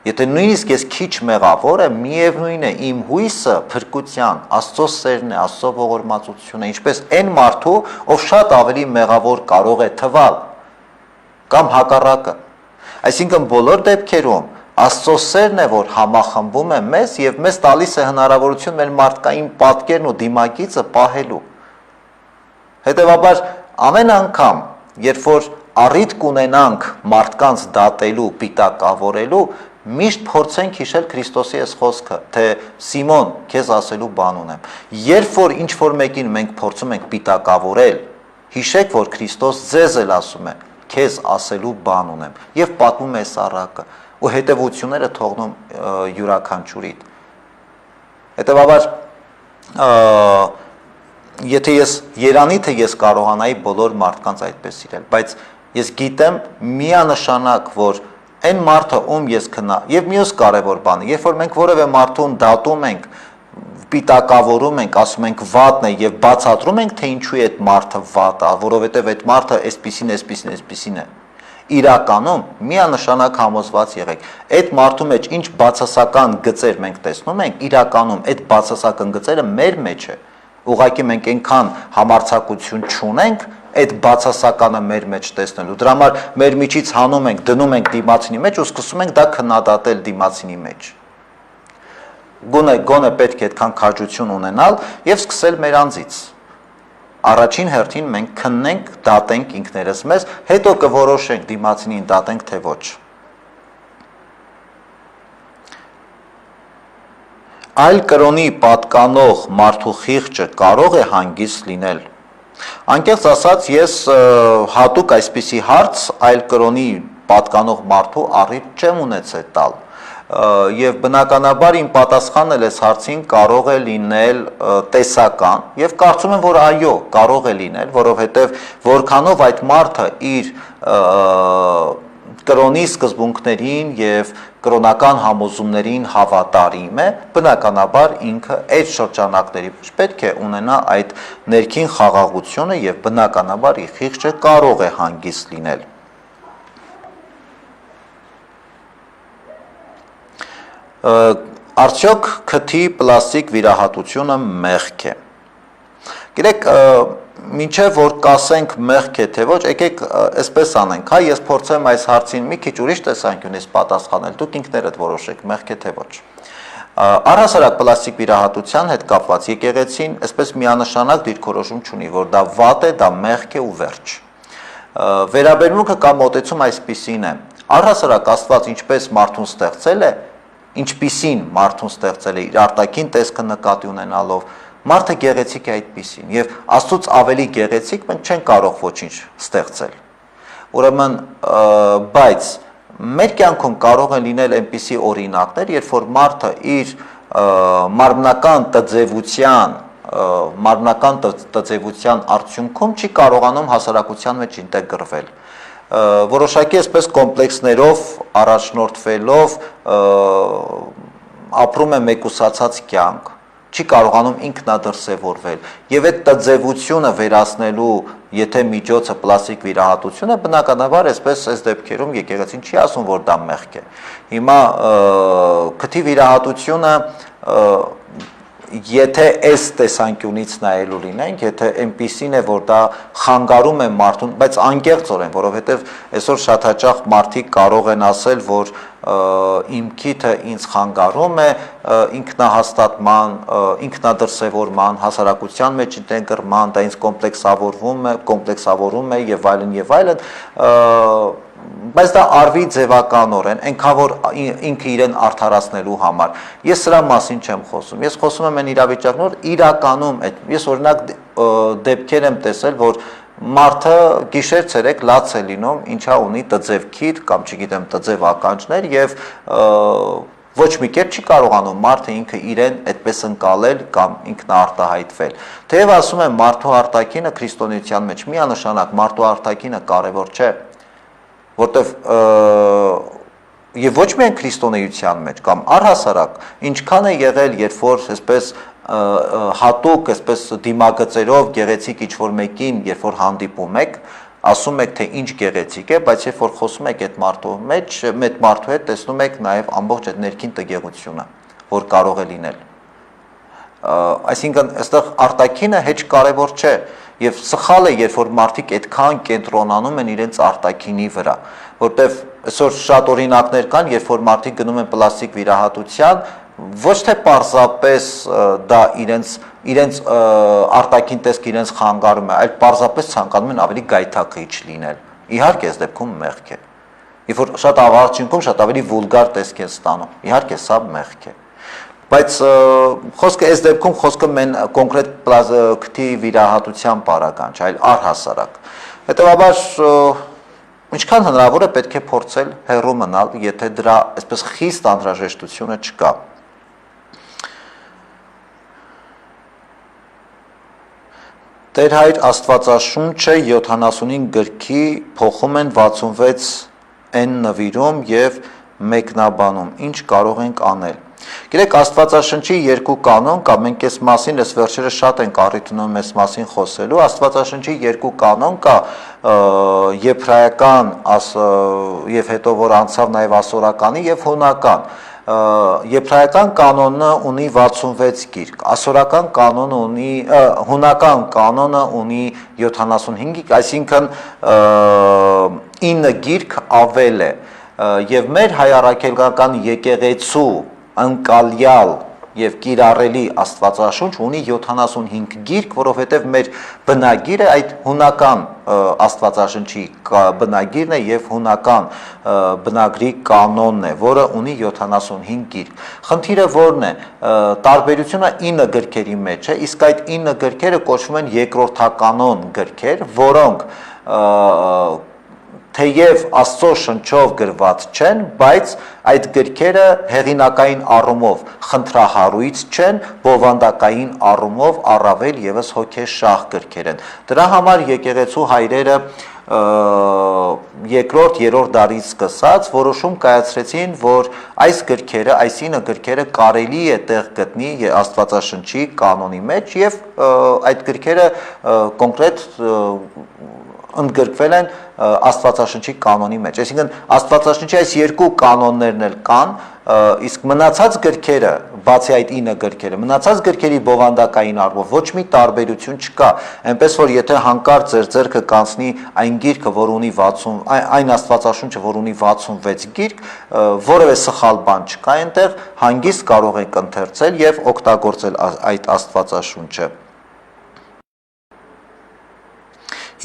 Եթե նույնիսկ ես քիչ մեղավոր եմ, միևնույն է իմ հույսը փրկության, Աստծո սերն է, Աստծո ողորմածությունն է, ինչպես այն մարդու, ով շատ ավելի մեղավոր կարող է թվալ, կամ հակառակը։ Այսինքն բոլոր դեպքերում Աստծո սերն է, որ համախմբում է մեզ եւ մեզ տալիս է հնարավորություն մեր մարդկային պատկերն ու դիմագիծը պահելու։ Հետևաբար ամեն անգամ, երբ որ առիթ կունենանք մարդկանց դատելու, պիտակավորելու, միշտ փորձենք հիշել Քրիստոսի այս խոսքը, թե Սիմոն, քեզ ասելու բան ունեմ։ Երբ որ ինչ որ մեկին մենք փորձում ենք պիտակավորել, հիշեք, որ Քրիստոս ձեզ էլ ասում է, քեզ ասելու բան ունեմ, եւ պատմում է սառակը, ու հետևությունները թողնում յուրաքանչյուրիդ։ Հետևաբար եթե ես Երանի թե ես կարողանայի բոլոր մարդկանց այդպես սիրել, բայց ես գիտեմ միանշանակ, որ այն մարդը, ում ես քնա, եւ մյուս կարևոր բանը, երբ որ մենք որևէ մարդուն դատում ենք, պիտակավորում ենք, ասում ենք վատն է եւ բացատրում ենք, թե ինչու է այդ մարդը վատ է, որովհետեւ այդ մարդը այսպիսին է։ Իրականում միանշանակ համոզված եղեք, այդ մարդու մեջ ինչ բացասական գծեր մենք տեսնում ենք, իրականում այդ բացասական գծերը մեր մեջ է։ Ուղղակի մենք այնքան համարձակություն չունենք այդ բացասականը մեր մեջ տեսնելու։ Դրա համար մեր միջից հանում ենք, դնում ենք դիմացինի մեջ ու սկսում ենք դա քննադատել դիմացինի մեջ։ Գոնե պետք է այդքան քաջություն ունենալ եւ սկսել մեր անձից։ Առաջին հերթին մենք քննենք, դատենք ինքներս մեզ, հետո կորոշենք դիմացինին դատենք թե ոչ։ Այլ կրոնի պատկանող մարդու խիղճը կարող է հանգիստ լինել։ Անկեղծ ասած, ես հատուկ այսպիսի հարց այլ կրոնի պատկանող մարդու առիթ չեմ ունեցել տալ։ Եվ բնականաբար իմ պատասխանն էլ այս հարցին կարող է լինել տեսական եւ կարծում եմ, որ այո, կարող է լինել, որովհետեւ որքանով այդ մարդը իր կրոնի սկզբունքներին եւ կրոնական համոզումներին հավատարիմ է, բնականաբար ինքը այդ շրջանակների մեջ պետք է ունենա այդ ներքին խաղաղությունը եւ բնականաբար իր խիղճը կարող է հանգիստ լինել։ Արդյոք քթի պլաստիկ վիրահատությունը մեղք է։ Գիտեք, մինչև որ կասենք մեղք է թե ոչ, եկեք այսպես անենք, հա, ես փորձեմ այս հարցին մի քիչ ուրիշ տեսանկյունից պատասխանել, դուք ինքներդ որոշեք մեղք է թե ոչ։ Առհասարակ պլաստիկ վիրահատության հետ կապված եկեղեցին այսպես միանշանակ դիրքորոշում չունի, որ դա վատ է, դա մեղք է ու վերջ։ Վերաբերմունքը կամ մոտեցում այսպիսին է. առհասարակ Աստված ինչպես մարդուն ստեղծել է, ինչպիսին մարդուն ստեղծել է իր արտաքին տեսքը նկատի ունենալով, մարդը գեղեցիկ է այդպիսին եւ Աստծուց ավելի գեղեցիկ մենք չենք կարող ոչինչ ստեղծել։ Ուրեմն, բայց մեր կյանքում կարող են լինել այնպիսի օրինակներ, երբ որ մարդը իր մարմնական տձևության արդյունքում չի կարողանում հասարակության մեջ ինտեգրվել։ Որոշակի այսպես կոմպլեքսներով առաջնորդվելով ապրում է մեկուսացած կյանք, չի կարողանում ինքնադրսևորվել եւ այդ տձևությունը վերացնելու եթե միջոցը պլաստիկ վիրահատությունը բնականաբար այսպես այս դեպքերում եկեղեցին չի ասում որ դա մեղք է։ Հիմա քթի վիրահատությունը եթե այս տեսանկյունից նայելու լինենք, եթե այնպիսին է, որ դա խանգարում է մարդուն, բայց անկեղծորեն, որովհետև այսօր շատ հաճախ մարդիկ կարող են ասել, որ իմ քիթը ինձ խանգարում է ինքնահաստատման, ինքնադրսևորման, հասարակության մեջ ինտեգրման, դա ինձ կոմպլեքսավորում է եւ այլն, բայց դա արվի ձևականորեն, այնքան որ ինքը իրեն արդարացնելու համար։ Ես սրա մասին չեմ խոսում։ Ես խոսում եմ այն իրավիճակներ, իրականում ես օրինակ դեպքեր եմ տեսել, որ մարդը գիշեր-ցերեկ լաց է լինում, ինչա ունի տձև քիթ կամ չգիտեմ տձև ականջներ եւ ոչ մի կերպ չի կարողանում մարդը ինքը իրեն այդպես ընկալել կամ ինքնաարտահայտվել։ Թեև ասում եմ մարդու արտաքինը քրիստոնեության մեջ միանշանակ մարդու արտաքինը կարևոր չէ, որտեվ եւ ոչ միայն քրիստոնեության մեջ կամ առհասարակ ինչքան է եղել երբ որ այսպես հատուկ այսպես դիմագծերով գեղեցիկ ինչ-որ մեկին երբ որ հանդիպում եք ասում եք թե ինչ գեղեցիկ է, բայց երբ որ խոսում եք այդ մարդու մեջ մեծ մարդու հետ տեսնում եք նաեւ ամբողջ այդ ներքին տգեղությունը, որ կարող է լինել։ Այսինքն այստեղ արտաքինը հեչ կարևոր չէ եւ սխալ է երբ որ մարդիկ այդքան կենտրոնանում են իրենց արտաքինի վրա, որտեվ այսօր շատ օրինակներ կան, երբ որ մարդիկ գնում են պլաստիկ վիրահատության, ոչ թե պարզապես դա իրենց արտաքին տեսք իրենց խանգարում է, այլ պարզապես ցանկանում են ավելի գայթակղիչ լինել։ Իհարկե, այս դեպքում մեղք է։ Երբ որ շատ ավարտությունում շատ ավելի վուլգար տեսք են ստանում, իհարկե սա մեղք է։ Բայց խոսքը այս դեպքում խոսքը մեն կոնկրետ քթի վիրահատության պարագան, այլ առհասարակ։ Հետևաբար ինչքան հնարավոր է պետք է փորձել հեռու մնալ, եթե դրա այսպես խիստ անհրաժեշտությունը չկա։ Տեր Հայր Աստվածաշունչը 75 գրքի փոխում են 66 նվիրում եւ մեկնաբանում, ինչ կարող ենք անել։ Գիտեք, Աստվածաշնչի երկու կանոն կա, մենք այս մասին այս վերջերս շատ ենք առիթ ունում այս մասին խոսելու, Աստվածաշնչի երկու կանոն կա, եբրայական եւ հետո որ անցավ նաեւ ասորականի եւ հունական։ Եբրայական կանոնը ունի 66 գիրք, ասորական կանոնը ունի, հունական կանոնը ունի 75 գիրք, այսինքն 9 գիրք ավել է, եւ մեր հայ առաքելական եկեղեցու անկալյալ եւ կիրառելի Աստվածաշունչ ունի 75 գիրք, որովհետեւ մեր բնագիրը այդ հունական Աստվածաշնչի բնագիրն է եւ հունական բնագրի կանոնն է, որը ունի 75 գիրք։ Խնդիրը որն է, տարբերությունը 9 գրքերի մեջ է, իսկ այդ 9 գրքերը կոչվում են երկրորդականոն գրքեր, որոնք թեև Աստծո շնչով գրված չեն, բայց այդ գրքերը հեղինակային առումով խնդրահարույց չեն, բովանդակային առումով առավել եւս հոգեշահ գրքեր են։ Դրա համար եկեղեցու հայրերը երկրորդ, երրորդ դարից սկսած որոշում կայացրեցին, որ այս գրքերը, այս 9 գրքերը կարելի է տեղ գտնի Աստվածաշնչի կանոնի մեջ եւ այդ գրքերը կոնկրետ ընդգրկվել են Աստվածաշնչի կանոնի մեջ։ Այսինքն Աստվածաշնչի այս երկու կանոններն էլ կան, իսկ մնացած գրքերը, բացի այդ 9 գրքերը, մնացած գրքերի բովանդակային առումով ոչ մի տարբերություն չկա, այնպես որ եթե հանկարծ ձեր ձեռքը կանցնի այն գիրքը, որ ունի 60, այն Աստվածաշունչը, որ ունի 66 գիրք, որևէ սխալ բան չկա այնտեղ, հանգիստ կարող եք ընթերցել եւ օգտագործել այդ Աստվածաշունչը։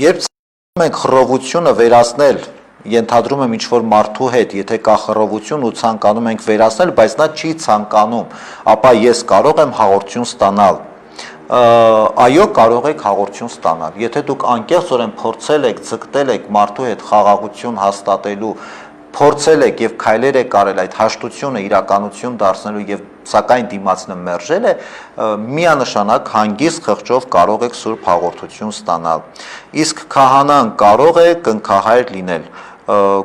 Երբ մենք խռովությունը վերացնել, ենթադրում եմ ինչ-որ մարդու հետ, եթե կա խռովություն ու ցանկանում ենք վերացնել, բայց նա չի ցանկանում, ապա ես կարող եմ հաղորդություն ստանալ։ Այո, կարող եք հաղորդություն ստանալ։ Եթե դուք անկեղծորեն փորձել եք, ձգտել եք մարդու հետ խաղաղություն հաստատելու, փորձել եք եւ քայլեր եք արել այդ հաշտությունը իրականություն դարձնելու եւ սակայն դիմացնը մերժել է, միանշանակ հանգիստ խղճով կարող եք սուրբ հաղորդություն ստանալ։ Իսկ քահանան կարող է կնքահայր լինել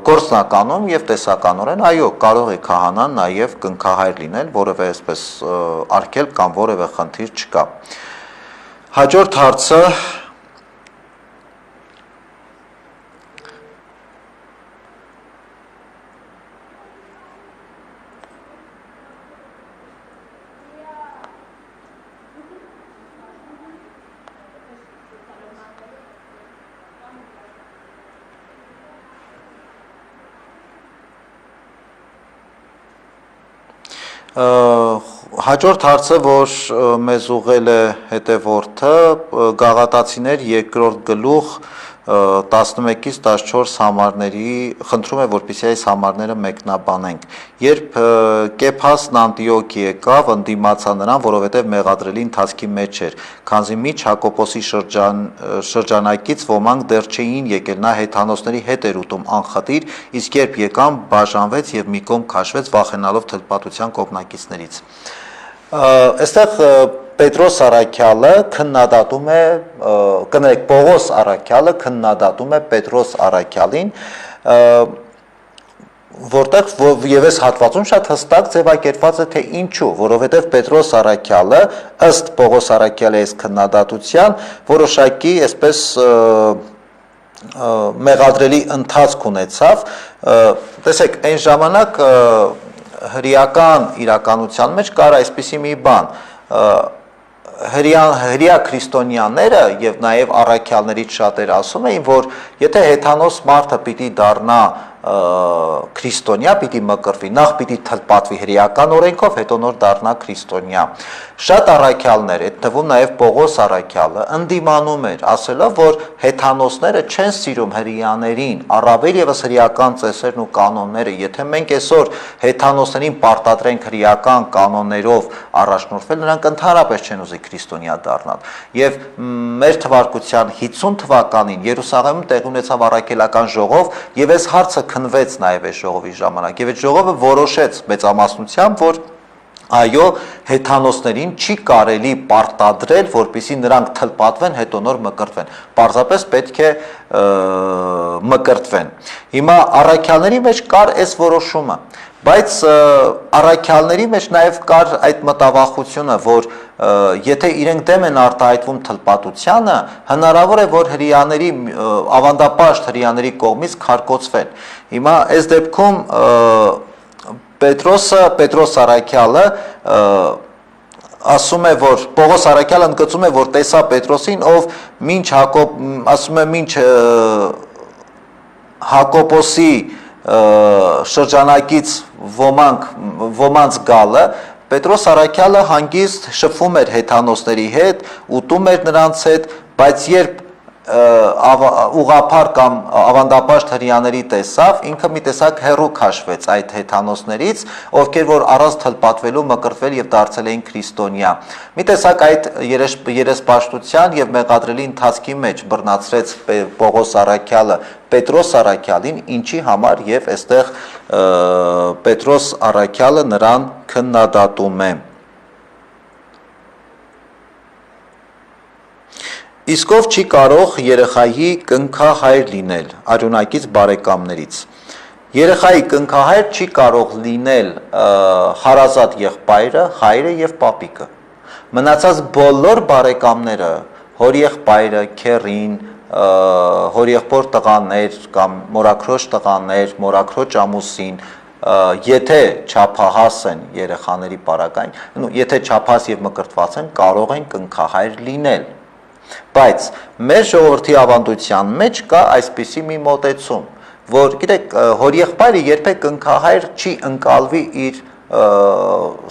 գործնականում եւ տեսականորեն, այո, կարող է քահանան նաեւ կնքահայր լինել, որևէ այսպես արգելք կամ որևէ խնդիր չկա։ Հաջորդ հարցը Հաջորդ հարցը, որ մեզ ուղղել է հետևորդը, գաղատացիներ երկրորդ գլուխ 11-ից 14 համարների, խնդրում է, որպեսզի այս համարները մեկնաբանենք։ Երբ Կեփասն Անտիոքի եկավ, ընդդիմացա նրան, որովհետև մեղադրելի ընթացքի մեջ էր, քանզի միջ Հակոբոսի շրջանակից ոմանք դեռ չէին եկել, նա հեթանոսների հետ էր ուտում անխտիր, իսկ երբ եկան, բաժանվեց եւ մի կողմ քաշվեց, վախենալով թլպատության կողմնակիցներից։ Այստեղ Պետրոս Առաքյալը քննադատում է, կներեք, Պողոս Առաքյալը քննադատում է Պետրոս Առաքյալին, որտեղ եւ այս հատվածում շատ հստակ ձևակերպված է թե ինչու, որովհետեւ Պետրոս Առաքյալը ըստ Պողոս Առաքյալի այս քննադատության որոշակի այսպես մեղադրելի ընթացք ունեցավ, տեսեք, այն ժամանակ հրեական իրականության մեջ կար այսպիսի մի բան, հրեա քրիստոնյաները եւ նաեւ առաքյալներից շատերը ասում էին, որ եթե հեթանոս մարդը պիտի դառնա քրիստոնյա, պիտի մկրվի, նախ պիտի թլպատվի հրեական օրենքով, հետո նոր դառնա քրիստոնյա։ Շատ առաքյալներ, այդ թվում նաեւ Պողոս Առաքյալը ընդդիմանում էր, ասելով, որ հեթանոսները չեն սիրում հրեաներին, առավել եւս հրեական ծեսերն ու կանոնները, եթե մենք այսօր հեթանոսներին պարտադրենք հրեական կանոններով առաջնորդվել, նրանք ընդհանրապես չեն ուզի քրիստոնյա դառնալ։ Եվ մեր թվարկության 50 թվականին Երուսաղեմում տեղի ունեցավ առաքելական ժողով, եւ այս հարցը քննվեց նաեւ այս ժողովի ժամանակ, եւ այդ ժողովը որոշեց մեծամասնությամբ, որ այո, հեթանոսներին չի կարելի պարտադրել, որպեսզի նրանք թլպատվեն, հետո նոր մկրտվեն, պարզապես պետք է մկրտվեն։ Հիմա առաքյալների մեջ կար այս որոշումը, բայց առաքյալների մեջ նաև կար այդ մտավախությունը, որ եթե իրենք դեմ են արտահայտվում թլպատությանը, հնարավոր է, որ հրեաների ավանդապաշտ հրեաների կողմից քարկոծվեն։ Հիմա այս դեպքում Պետրոս Առաքյալը ասում է, որ Պողոս Առաքյալը ընդգծում է, որ տեսա Պետրոսին, ով մինչ ասում է, մինչ Հակոբոսի շրջանակից ոմանց գալը, Պետրոս Առաքյալը հանգիստ շփվում էր հեթանոսների հետ, ուտում էր նրանց հետ, բայց երբ ուղղափառ կամ ավանդապաշտ հրեաների տեսավ, ինքը մի տեսակ հեռու քաշվեց այդ հեթանոսներից, ովքեր որ առանց թլպատվելու մկրտվել եւ դարձել էին քրիստոնյա։ Մի տեսակ այդ երեսպաշտության եւ մեղադրելի ընթացքի մեջ բռնացրեց Պողոս Առաքյալը Պետրոս Առաքյալին, ինչի համար եւ այստեղ Պետրոս Առաքյալը նրան քննադատում է։ Իսկ ով չի կարող երեխայի կնքահայր լինել արյունակից բարեկամներից։ Երեխայի կնքահայր չի կարող լինել հարազատ եղբայրը, հայրը եւ պապիկը։ Մնացած բոլոր բարեկամները, հոր եղբայրը, քեռին, հորեղբոր տղաներ կամ մորաքրոջ տղաներ, մորաքրոջ ամուսին, եթե չափահաս են երեխաների պարագային, եթե չափահաս եւ մկրտված են, կարող են կնքահայր լինել։ Բայց մեր ժողովրդի ավանդության մեջ կա այսպիսի մի մոտեցում, որ գիտեք, հորեղբայրը երբեք կնքահայր չի ընկալվի իր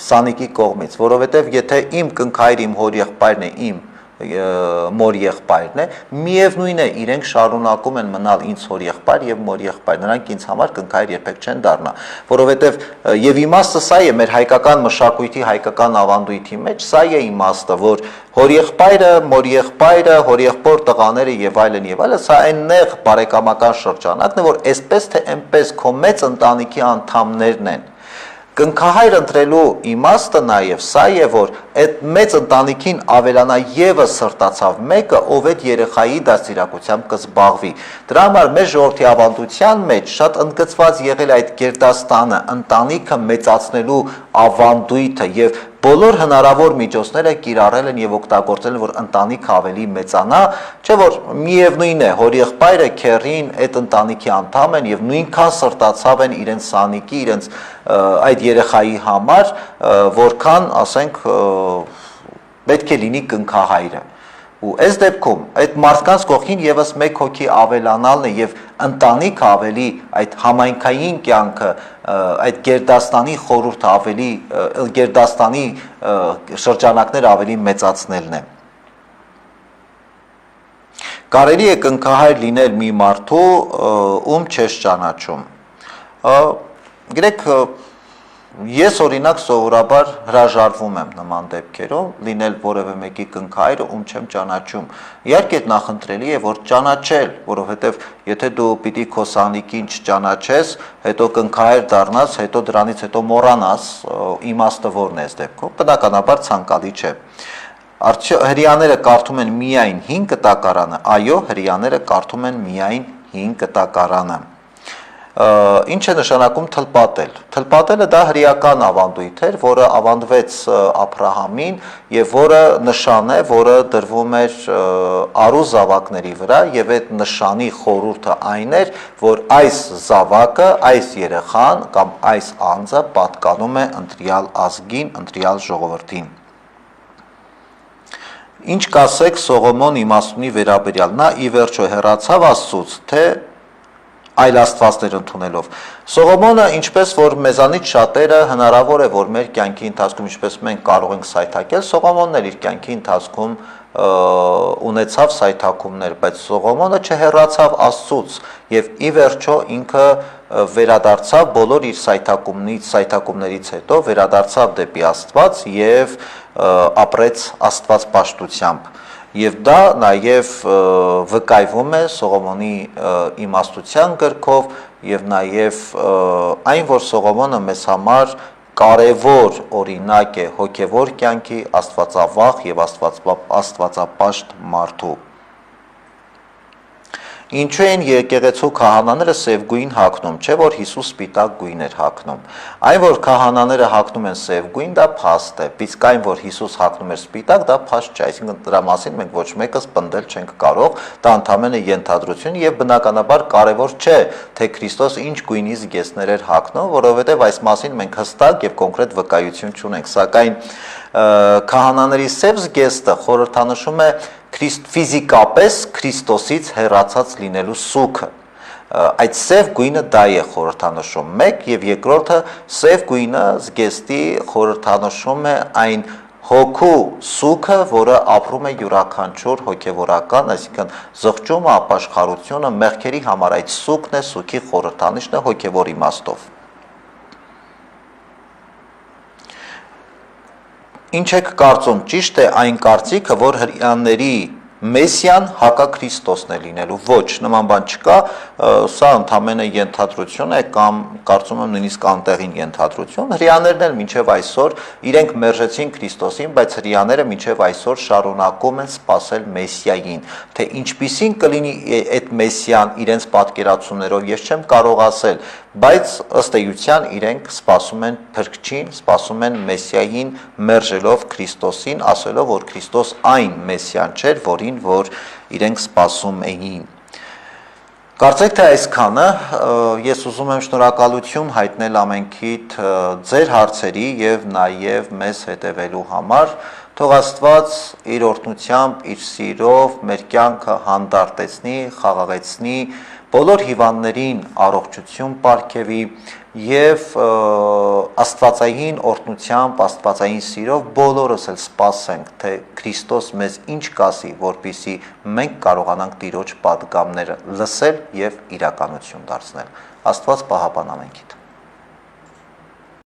սանիկի կողմից, որովհետեւ եթե իմ կնքահայր իմ հորեղբայրն է, իմ մոր եղբայրն է, միևնույն է իրենք շարունակում են մնալ ինձ հոր եղբայր եւ մոր եղբայր, նրանք ինձ համար կնքահայր երբեք չեն դառնա, որովհետեւ եւ իմաստը սա է մեր հայկական մշակույթի, հայկական ավանդույթի մեջ, սա է իմաստը, որ հոր եղբայրը, մոր եղբայրը, հոր եղբոր տղաները եւ այլն, սա այն նեղ բարեկամական շրջանակն է, որ այսպես թե այնպես քո մեծ ընտանիքի անդամներն են։ Կնքահայր ընտրելու իմաստը նաև սա է, որ այդ մեծ ընտանիքին ավելանա եւս սրտացավ մեկը, ով այդ երեխայի դաստիարակությամբ կզբաղվի։ Դրա համար մեր ժողովրդի ավանդության մեջ շատ ընդգծված եղել այդ գերդաստանը, ընտանիքը մեծացնելու ավանդույթը եւ բոլոր հնարավոր միջոցները կիրառել են եւ օգտագործել են, որ ընտանիքը ավելի մեծանա, չէ՞ որ միևնույն է, հոր եղբայրը քերին այդ ընտանիքի անդամ են եւ նույնքան սրտացավ են իրենց սանիկի, իրենց այդ երեխայի համար, որքան, ասենք, պետք է լինի կնքահայրը։ Ու այս դեպքում այդ մարդկանց կողքին եւս մեկ հոգի ավելանալն է եւ ընտանիքը ավելի այդ համայնքային կյանքը, այդ գերդաստանի խորհուրդը ավելի, գերդաստանի շրջանակները ավելի մեծացնելն է։ Կարելի է կնքահայր լինել մի մարդու, ում չես ճանաչում։ Գիտեք, ես օրինակ սովորաբար հրաժարվում եմ նման դեպքերում լինել որևէ մեկի կնքահայրը, ում չեմ ճանաչում։ Իհարկե նախընտրելի է որ ճանաչել, որովհետև եթե դու պիտի քո սանիկին չճանաչես, հետո կնքահայր դառնաս, հետո դրանից հետո մոռանաս, իմաստը որն է այս դեպքում, բնականաբար ցանկալի չէ։ Հրեաները կարդում են միայն 5 կտակարանը, այո, հրեաները կարդում են միայն 5 կտակարանը։ Ինչ է նշանակում թլպատել։ Թլպատելը դա հրեական ավանդույթ էր, որը ավանդվեց Աբրահամին եւ որը նշան է, որը դրվում էր արու զավակների վրա եւ այդ նշանի խորհուրդը այն էր, որ այս զավակը, այս երեխան կամ այս անձը պատկանում է ընտրյալ ազգին, ընտրյալ ժողովրդին։ Ինչ կասեք Սողոմոն իմաստունի վերաբերյալ, նա ի վերջո հեռացավ Աստծուց, թե այլ աստվածներ ընդունելով։ Սողոմոնը, ինչպես որ մեզանից շատերը հնարավոր է, որ մեր կյանքի ընթացքում, ինչպես մենք կարող ենք սայթակել, Սողոմոնն էլ իր կյանքի ընթացքում ունեցավ սայթակումներ, բայց Սողոմոնը չհեռացավ Աստծուց եւ ի վերջո ինքը վերադարձավ բոլոր իր սայթակումներից հետո վերադարձավ դեպի Աստված եւ ապրեց Աստված պաշտությամբ։ Եվ դա նաև վկայվում է Սողոմոնի իմաստության գրքով եւ նաև այն, որ Սողոմոնը մեզ համար կարևոր օրինակ է հոգևոր կյանքի, աստվածավախ եւ աստվածապաշտ մարդու։ Ինչու են եկեղեցու քահանաները սև գույն հագնում, չէ՞ որ Հիսուս սպիտակ գույն էր հագնում։ Այն որ քահանաները հագնում են սև գույն, դա փաստ է, իսկ այն որ Հիսուս հագնում էր սպիտակ, դա փաստ չէ, այսինքն դրա մասին մենք ոչ մեկս պնդել չենք կարող, դա ընդհանրապես ենթադրություն եւ բնականաբար կարեւոր չէ, թե Քրիստոս ինչ գույնի զգեստներ էր հագնում, որովհետեւ այս մասին մենք հստակ եւ կոնկրետ վկայություն չունենք, սակայն քահանաների սև զգեստը խորհրդանշում է ֆիզիկապես Քրիստոսից հեռացած լինելու սուգը։ Այդ սև գույնը դա է խորհրդանշում մեկ եւ երկրորդը սև գույնը զգեստի խորհրդանշում է այն հոգու սուգը, որը ապրում է յուրաքանչյուր հոգեվորական, այսինքն զղջումը, ապաշխարությունը, մեղքերի համար այդ սուգն է, սուգի խորհրդանիշն է հոգեվոր իմաստով։ Ինչ եք կարծում, ճիշտ է այն կարծիքը, որ հրեաների Մեսիան հակաքրիստոսն է լինելու, ոչ, նման բան չկա, սա ընդամենը ենթադրություն է կամ կարծում եմ նույնիսկ անտեղին ենթադրություն, հրեաներն էլ մինչև այսօր իրենք մերժեցին Քրիստոսին, բայց հրեաները մինչև այսօր շարունակում են սպասել Մեսիային, թե ինչպիսին կլինի այդ Մեսիան իրենց պատկերացումներով, ես չեմ կարող ասել, բայց ըստ էության իրենք սպասում են Փրկչին, սպասում են Մեսիային մերժելով Քրիստոսին, ասելով, որ Քրիստոս այն Մեսիան չէր, որին բաներին, որ իրենք սպասում էին։ Կարծեք թե այսքանը, ես ուզում եմ շնորհակալություն հայտնել ամենքիդ ձեր հարցերի եւ նաեւ մեզ հետևելու համար։ Թող Աստված իր օրհնությամբ, իր սիրով մեր կյանքը հանդարտեցնի, խաղաղեցնի, բոլոր հիվանդներին առողջություն պարգևի եւ աստվածային օրհնությամբ, աստվածային սիրով բոլորս էլ սպասենք, թե Քրիստոս մեզ ինչ կասի, որպեսզի մենք կարողանանք Տիրոջ պատգամները լսել եւ իրականություն դարձնել։ Աստված պահապան ամենքիդ։